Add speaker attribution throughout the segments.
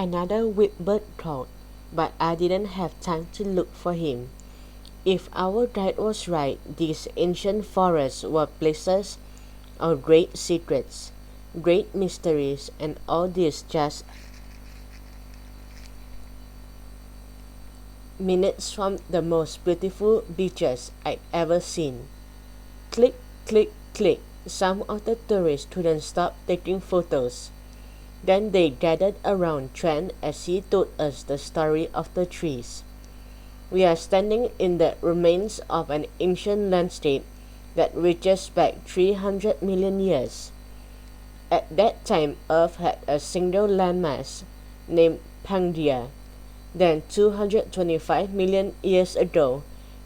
Speaker 1: Another whipbird called, but I didn't have time to look for him. If our guide was right, these ancient forests were places of great secrets, great mysteries, and all this just minutes from the most beautiful beaches I'd ever seen. Click, click, click. Some of the tourists couldn't stop taking photos. Then they gathered around Trent as he told us the story of the trees. We are standing in the remains of an ancient landscape that reaches back 300 million years. At that time, Earth had a single landmass named Pangaea. Then 225 million years ago,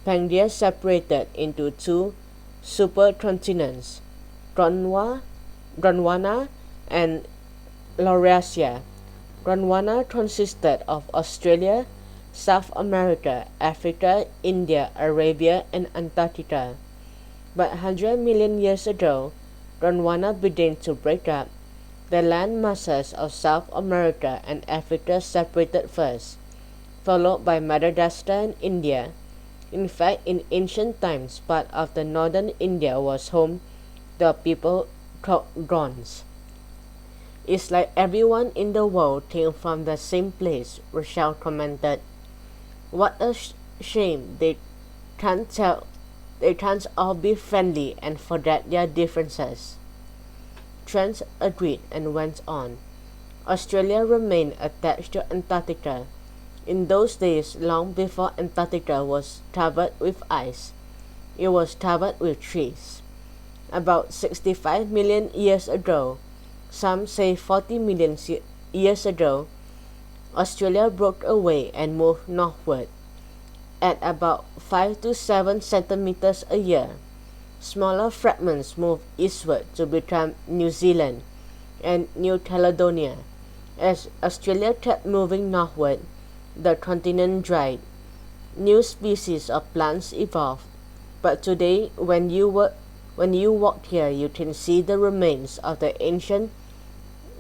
Speaker 1: Pangaea separated into two supercontinents, Gondwana and Laurasia. Gondwana consisted of Australia, South America, Africa, India, Arabia, and Antarctica. But 100 million years ago, Gondwana began to break up. The land masses of South America and Africa separated first, followed by Madagascar and India. In fact, in ancient times, part of the northern India was home to people called Gonds. It's like everyone in the world came from the same place, Rochelle commented. What a shame they can't all be friendly and forget their differences. Trent agreed and went on. Australia remained attached to Antarctica. In those days, long before Antarctica was covered with ice, it was covered with trees. About 65 million years ago, some say 40 million years ago, Australia broke away and moved northward. At about 5 to 7 centimeters a year, smaller fragments moved eastward to become New Zealand and New Caledonia. As Australia kept moving northward, the continent dried. New species of plants evolved, but today when you walk here you can see the remains of the ancient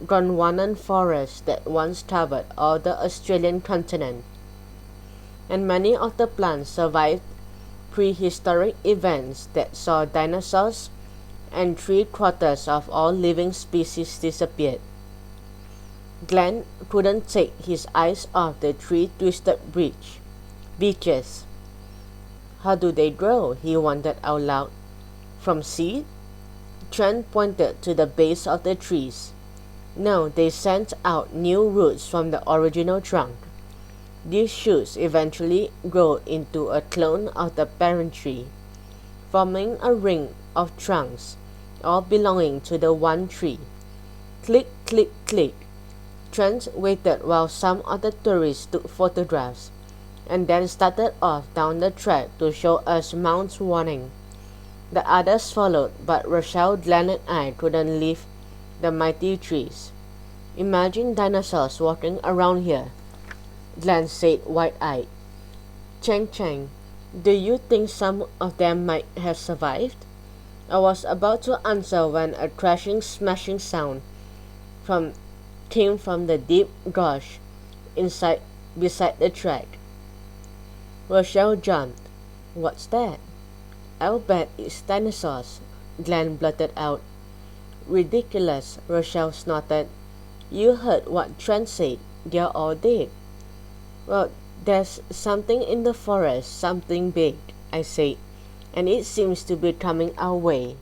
Speaker 1: Gondwanan forest that once covered all the Australian continent. And many of the plants survived prehistoric events that saw dinosaurs, and 3/4 of all living species disappeared. Glenn couldn't take his eyes off the three twisted beaches. How do they grow? He wondered out loud. From seed? Trent pointed to the base of the trees. No, they sent out new roots from the original trunk. These shoots eventually grow into a clone of the parent tree, forming a ring of trunks, all belonging to the one tree. Click, click, click. Trent waited while some of the tourists took photographs, and then started off down the track to show us Mount Warning. The others followed, but Rochelle, Glenn, and I couldn't leave the mighty trees. Imagine dinosaurs walking around here, Glenn said wide-eyed. Chang, do you think some of them might have survived? I was about to answer when a crashing, smashing sound came from the deep gorge beside the track. Rochelle jumped. What's that? I'll bet it's dinosaurs, Glenn blurted out. Ridiculous, Rochelle snorted. You heard what Trent said. They're all dead. Well, there's something in the forest, something big, I said, and it seems to be coming our way.